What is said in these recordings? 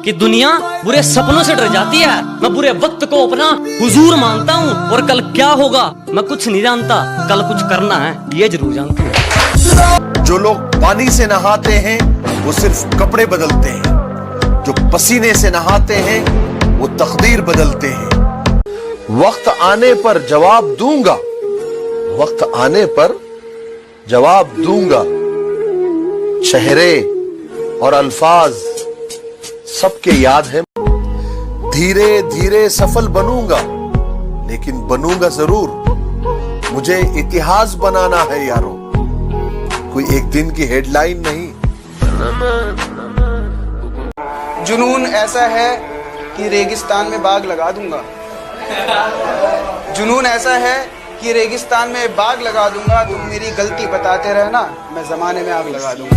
कि दुनिया बुरे सपनों से डर जाती है। मैं बुरे वक्त को अपना हुजूर मानता हूँ और कल क्या होगा मैं कुछ नहीं जानता, कल कुछ करना है ये जरूर जानता हूँ। जो लोग पानी से नहाते हैं वो सिर्फ कपड़े बदलते हैं, जो पसीने से नहाते हैं वो तकदीर बदलते हैं। वक्त आने पर जवाब दूंगा, वक्त आने पर जवाब दूंगा। चेहरे और अल्फाज सबके याद है। धीरे धीरे सफल बनूंगा, लेकिन बनूंगा जरूर। मुझे इतिहास बनाना है यारों, कोई एक दिन की हेडलाइन नहीं। जुनून ऐसा है कि रेगिस्तान में बाग लगा दूंगा। जुनून ऐसा है कि रेगिस्तान में बाग लगा दूंगा। तुम मेरी गलती बताते रहना, मैं जमाने में आग लगा दूंगा।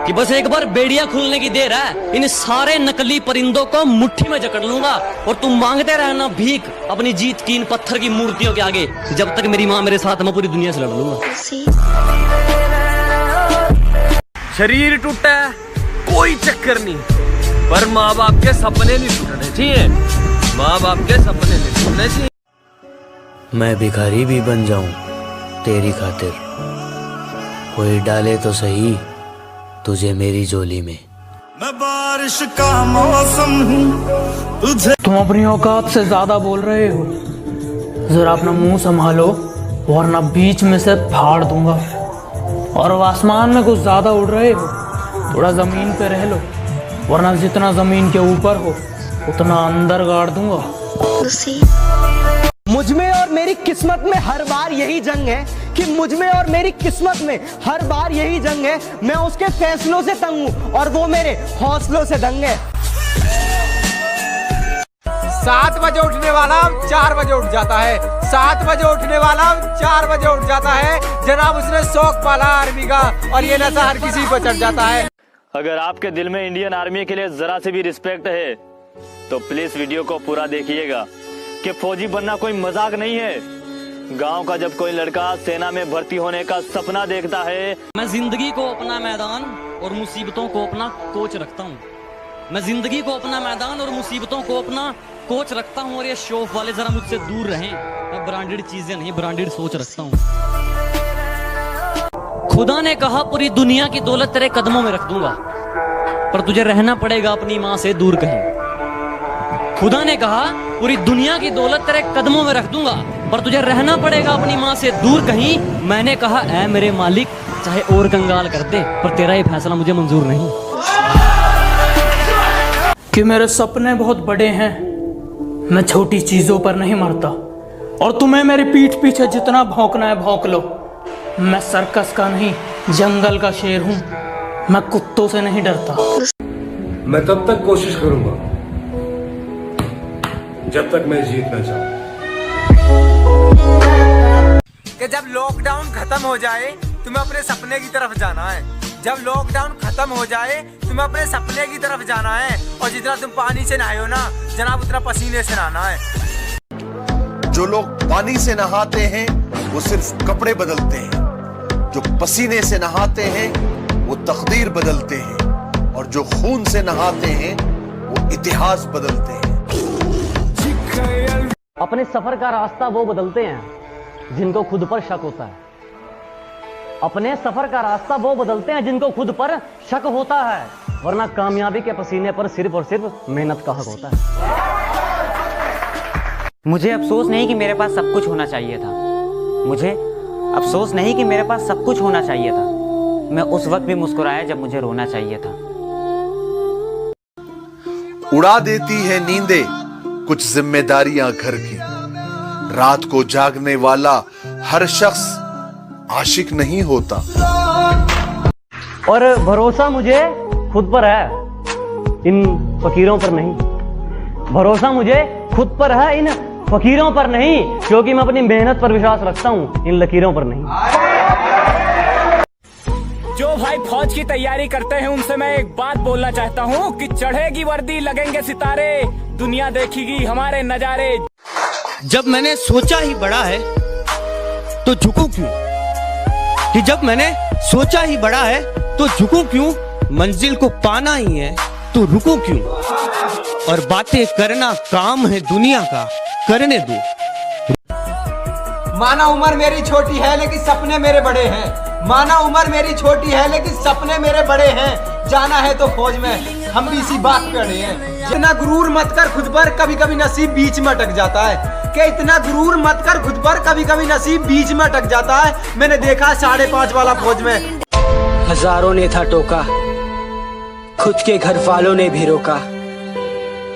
कि बस एक बार बेड़िया खुलने की देर है, इन सारे नकली परिंदों को मुट्ठी में जकड़ लूंगा और तुम मांगते रहना भीख अपनी जीत की इन पत्थर की मूर्तियों के आगे। जब तक मेरी माँ मेरे साथ, मैं पूरी दुनिया से लड़ लूंगा। शरीर टूटा है कोई चक्कर नहीं, पर माँ बाप के सपने नहीं टूटने चाहिए। माँ बाप के सपने नहीं टूटने चाहिए। मैं भिखारी भी बन जाऊं तेरी खातिर, कोई डाले तो सही तुझे मेरी झोली में। मैं बारिश का मौसम हूँ तुझे। तुम अपनी औकात से ज्यादा बोल रहे हो, जरा अपना मुंह संभालो वरना बीच में से फाड़ दूंगा। और आसमान में कुछ ज्यादा उड़ रहे हो, थोड़ा जमीन पे रह लो वरना जितना जमीन के ऊपर हो उतना अंदर गाड़ दूंगा। मुझ में और मेरी किस्मत में हर बार यही जंग है कि मुझ में और मेरी किस्मत में हर बार यही जंग है। मैं उसके फैसलों से तंग हूँ और वो मेरे हौसलों से दंग है। 7 बजे उठने वाला 4 बजे उठ जाता है, 7 बजे उठने वाला 4 बजे उठ जाता है। जनाब उसने शौक पाला आर्मी का और ये नशा हर किसी पर चढ़ जाता है। अगर आपके दिल में इंडियन आर्मी के लिए जरा से भी रिस्पेक्ट है तो प्लीज वीडियो को पूरा देखिएगा कि फौजी बनना कोई मजाक नहीं है। गांव का जब कोई लड़का सेना में भर्ती होने का सपना देखता है। मैं जिंदगी को अपना मैदान और मुसीबतों को अपना कोच रखता हूँ। मैं जिंदगी को अपना मैदान और मुसीबतों को अपना कोच रखता हूँ। और ये शौक वाले जरा मुझसे दूर रहें। मैं ब्रांडेड चीजें नहीं, ब्रांडेड सोच रखता हूँ। खुदा ने कहा पूरी दुनिया की दौलत तेरे कदमों में रख दूंगा, पर तुझे रहना पड़ेगा अपनी माँ से दूर कहीं। खुदा ने कहा पूरी दुनिया की दौलत तेरे कदमों में रख दूंगा, पर तुझे रहना पड़ेगा अपनी माँ से दूर कहीं। मैंने कहा ऐ मेरे मालिक चाहे और कंगाल कर दे, पर तेरा ये फैसला मुझे मंजूर नहीं। कि मेरे सपने बहुत बड़े हैं, मैं छोटी चीजों पर नहीं मरता। और तुम्हें मेरी पीठ पीछे जितना भौंकना है भौंक लो। मैं सर्कस का नहीं जंगल का शेर हूँ, मैं कुत्तों से नहीं डरता। मैं तब तक कोशिश करूंगा जब तक मैं जीत ना चाहूं। कि जब लॉकडाउन खत्म हो जाए तुम्हें अपने सपने की तरफ जाना है। जब लॉकडाउन खत्म हो जाए तुम्हें अपने सपने की तरफ जाना है। और जितना तुम पानी से नहाए हो ना जनाब, उतना पसीने से नहाना है। जो लोग पानी से नहाते हैं वो सिर्फ कपड़े बदलते हैं, जो पसीने से नहाते हैं वो तकदीर बदलते हैं, और जो खून से नहाते हैं वो इतिहास बदलते हैं। अपने सफर का रास्ता वो बदलते हैं जिनको खुद पर शक होता है। अपने सफर का रास्ता वो बदलते हैं जिनको खुद पर शक होता है, वरना कामयाबी के पसीने पर सिर्फ और सिर्फ मेहनत का हक होता है। मुझे अफसोस नहीं कि मेरे पास सब कुछ होना चाहिए था। मुझे अफसोस नहीं कि मेरे पास सब कुछ होना चाहिए था। मैं उस वक्त भी मुस्कुराया जब मुझे रोना चाहिए था। उड़ा देती है नींदें कुछ जिम्मेदारियां घर की। रात को जागने वाला हर शख्स आशिक नहीं होता। और भरोसा मुझे खुद पर है, इन फकीरों पर नहीं। भरोसा मुझे खुद पर है, इन फकीरों पर नहीं, क्योंकि मैं अपनी मेहनत पर विश्वास रखता हूं, इन लकीरों पर नहीं। जो भाई फौज की तैयारी करते हैं उनसे मैं एक बात बोलना चाहता हूं कि चढ़ेगी वर्दी लगेंगे सितारे, दुनिया देखेगी हमारे नजारे। जब मैंने सोचा ही बड़ा है तो झुकूं क्यों, कि जब मैंने सोचा ही बड़ा है तो झुकूं क्यों। मंजिल को पाना ही है तो रुको क्यों? और बातें करना काम है दुनिया का, करने दो। माना उम्र मेरी छोटी है लेकिन सपने मेरे बड़े हैं। माना उम्र मेरी छोटी है लेकिन सपने मेरे बड़े हैं। जाना है तो फौज में, हम भी इसी बात पे अड़े हैं। इतना गुरूर मत कर खुद पर, कभी कभी नसीब बीच में अटक जाता है। कि इतना गुरूर मत कर खुद पर, कभी कभी नसीब बीच में अटक जाता है। मैंने देखा 5.5 वाला फौज में। हजारों ने था टोका, खुद के घर वालों ने भी रोका,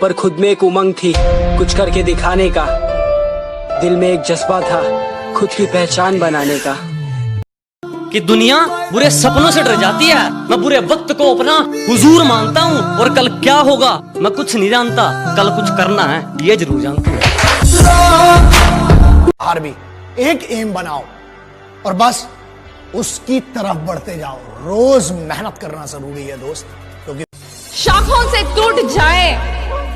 पर खुद में एक उमंग थी कुछ करके दिखाने का। दिल में एक जज्बा था खुद की पहचान बनाने का। कि दुनिया बुरे सपनों से डर जाती है, मैं बुरे वक्त को अपना हुजूर मानता हूँ। और कल क्या होगा मैं कुछ नहीं जानता, कल कुछ करना है ये जरूर जानता हूँ। आर्मी एक एम बनाओ और बस उसकी तरफ बढ़ते जाओ। रोज मेहनत करना जरूरी है दोस्त, क्योंकि शाखों से टूट जाए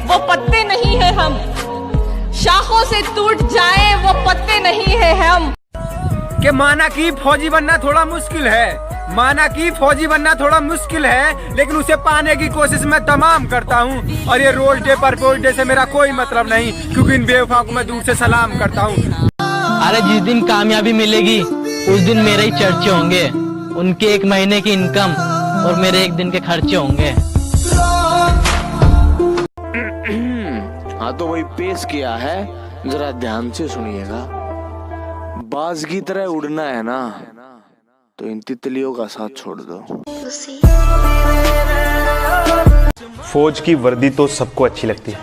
वो पत्ते नहीं है हम। शाखों से टूट जाए वो पत्ते नहीं है हम। कि माना कि फौजी बनना थोड़ा मुश्किल है, माना कि फौजी बनना थोड़ा मुश्किल है, लेकिन उसे पाने की कोशिश मैं तमाम करता हूँ। और ये रोल डे पर पोज डे से मेरा कोई मतलब नहीं, क्योंकि इन बेवफा को मैं दूर से सलाम करता हूँ। अरे जिस दिन कामयाबी मिलेगी उस दिन मेरे ही चर्चे होंगे। उनके 1 महीने की इनकम और मेरे 1 दिन के खर्चे होंगे। हाँ तो वही पेश किया है, जरा ध्यान से सुनिएगा। बाज की तरह उड़ना है ना तो इन तितलियों का साथ छोड़ दो। फौज की वर्दी तो सबको अच्छी लगती है,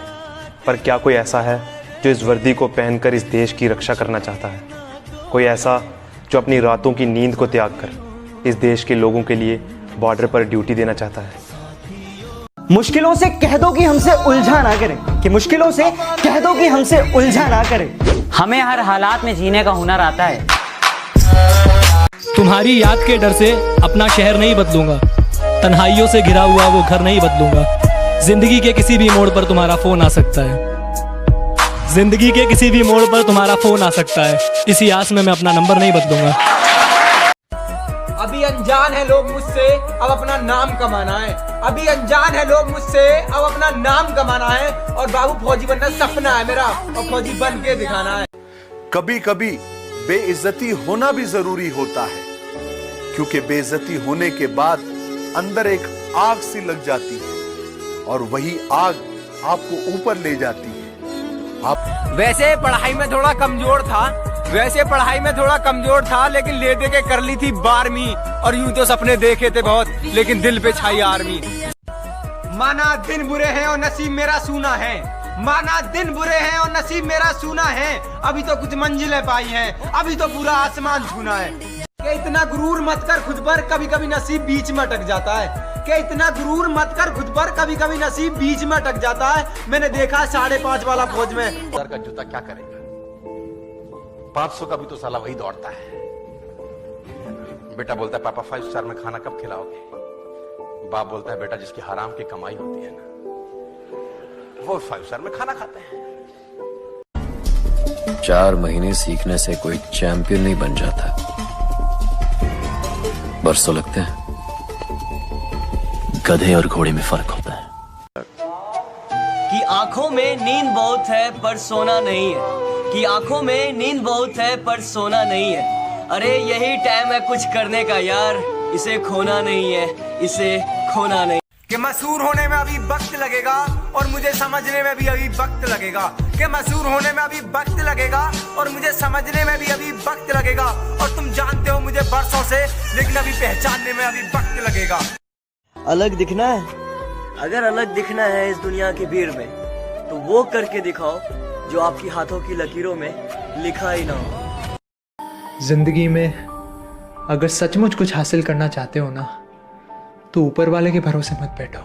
पर क्या कोई ऐसा है जो इस वर्दी को पहनकर इस देश की रक्षा करना चाहता है? कोई ऐसा जो अपनी रातों की नींद को त्याग कर इस देश के लोगों के लिए बॉर्डर पर ड्यूटी देना चाहता है? मुश्किलों से कह दो कि हमसे उलझा ना करे, कि मुश्किलों से कह दो कि हमसे उलझा ना करे। हमें हर हालात में जीने का हुनर आता है। तुम्हारी याद के डर से अपना शहर नहीं बदलूंगा, तन्हाइयों से घिरा हुआ वो घर नहीं बदलूंगा। जिंदगी के किसी भी मोड़ पर तुम्हारा फोन आ सकता है, जिंदगी के किसी भी मोड़ पर तुम्हारा फोन आ सकता है। इसी आस में मैं अपना नंबर नहीं बदलूंगा। अभी अनजान है लोग मुझसे, अब अपना नाम कमाना है। अभी अनजान है लोग मुझसे, अब अपना नाम कमाना है। और बाबू फौजी बनना सपना है मेरा, और फौजी बन के दिखाना है। कभी कभी बेइज्जती होना भी जरूरी होता है, क्योंकि बेइज्जती होने के बाद अंदर एक आग सी लग जाती है और वही आग आपको ऊपर ले जाती है। वैसे पढ़ाई में थोड़ा कमजोर था, वैसे पढ़ाई में थोड़ा कमजोर था, लेकिन ले दे के कर ली थी 12वीं। और यूं तो सपने देखे थे बहुत, लेकिन दिल पे छाई आर्मी। माना दिन बुरे हैं और नसीब मेरा सूना है, माना दिन बुरे हैं और नसीब मेरा सूना है। अभी तो कुछ मंजिलें पाई हैं, अभी तो पूरा आसमान छूना है। कि इतना गुरूर मत कर खुद पर, कभी कभी नसीब बीच में अटक जाता है। कि इतना गुरूर मत कर खुद पर, कभी कभी नसीब बीच में अटक जाता है। मैंने देखा 5.5 वाला फौज में। सर का जूता क्या करेगा? 500 का भी तो साला वही दौड़ता है। बेटा बोलता है पापा 5 स्टार में खाना कब खिलाओगे? बाप बोलता है बेटा जिसकी हराम की कमाई होती है ना, वो 5 स्टार में खाना खाते हैं। 4 महीने सीखने से कोई चैंपियन नहीं बन जाता, बरसों लगते हैं। गधे और घोड़े में फर्क होता है। कि आंखों में नींद बहुत है पर सोना नहीं है, कि आंखों में नींद बहुत है पर सोना नहीं है। अरे यही टाइम है कुछ करने का यार, इसे खोना नहीं है, इसे खोना नहीं। कि मशहूर होने में अभी वक्त लगेगा और मुझे समझने में भी अभी वक्त लगेगा। कि मशहूर होने में अभी वक्त लगेगा और मुझे समझने में भी अभी वक्त लगेगा। और तुम जानते हो मुझे बरसों से, लेकिन अभी पहचानने में अभी वक्त लगेगा। अलग दिखना है, अगर अलग दिखना है इस दुनिया की भीड़ में, तो वो करके दिखाओ जो आपकी हाथों की लकीरों में लिखा ही ना हो। जिंदगी में अगर सचमुच कुछ हासिल करना चाहते हो ना, तो ऊपर वाले के भरोसे मत बैठो।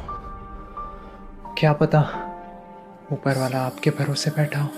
क्या पता ऊपर वाला आपके भरोसे बैठा हो।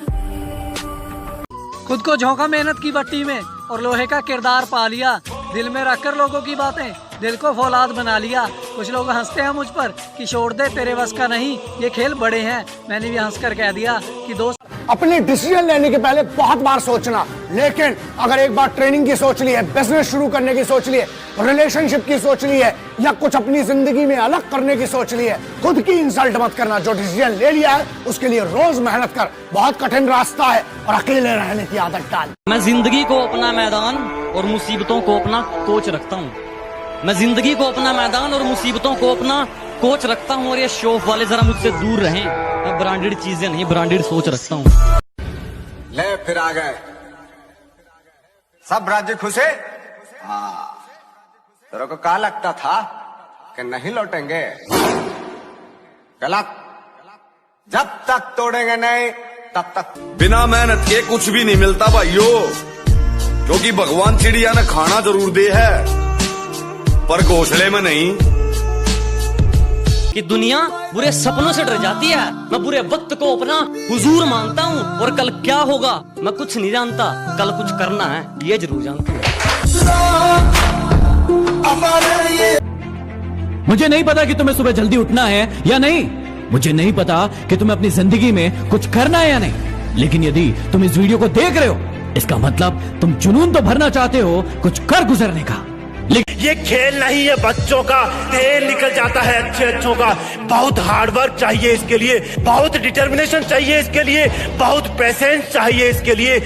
खुद को झोंका मेहनत की भट्टी में और लोहे का किरदार पा लिया। दिल में रखकर लोगों की बातें दिल को फौलाद बना लिया। कुछ लोग हंसते हैं मुझ पर कि छोड़ दे तेरे बस का नहीं, ये खेल बड़े हैं। मैंने भी हंसकर कह दिया कि दोस्त अपनी डिसीजन लेने के पहले बहुत बार सोचना। लेकिन अगर एक बार ट्रेनिंग की सोच ली है, बिजनेस शुरू करने की सोच ली है, रिलेशनशिप की सोच ली है, या कुछ अपनी जिंदगी में अलग करने की सोच ली है, खुद की इंसल्ट मत करना। जो डिसीजन ले लिया है उसके लिए रोज मेहनत कर। बहुत कठिन रास्ता है और अकेले रहने की आदत डाल। मैं जिंदगी को अपना मैदान और मुसीबतों को अपना कोच रखता हूँ। मैं जिंदगी को अपना मैदान और मुसीबतों को अपना कोच रखता हूँ। और ये शो ऑफ वाले जरा मुझसे दूर रहें। मैं ब्रांडेड चीजें नहीं, ब्रांडेड सोच रखता हूँ। ले फिर आ गए सब राज्य खुशे। हाँ, तेरे को क्या लगता था कि नहीं लौटेंगे? गलत। जब तक तोड़ेंगे नहीं तब तक। बिना मेहनत के कुछ भी नहीं मिलता भाइयों, क्योंकि भगवान चिड़िया ने खाना जरूर दे है पर घोंसले में नहीं। कि दुनिया बुरे सपनों से डर जाती है। मैं बुरे वक्त को अपना हुजूर मानता हूँ। और कल क्या होगा मैं कुछ नहीं जानता, कल कुछ करना है ये जरूर जानता हूँ। मुझे नहीं पता कि तुम्हें सुबह जल्दी उठना है या नहीं, मुझे नहीं पता कि तुम्हें अपनी जिंदगी में कुछ करना है या नहीं, लेकिन यदि तुम इस वीडियो को देख रहे हो इसका मतलब तुम जुनून तो भरना चाहते हो कुछ कर गुजरने का। ये खेल नहीं है बच्चों का, तेल निकल जाता है अच्छों का। बहुत हार्डवर्क चाहिए इसके लिए, बहुत डिटर्मिनेशन चाहिए इसके लिए, बहुत पेशेंस चाहिए इसके लिए।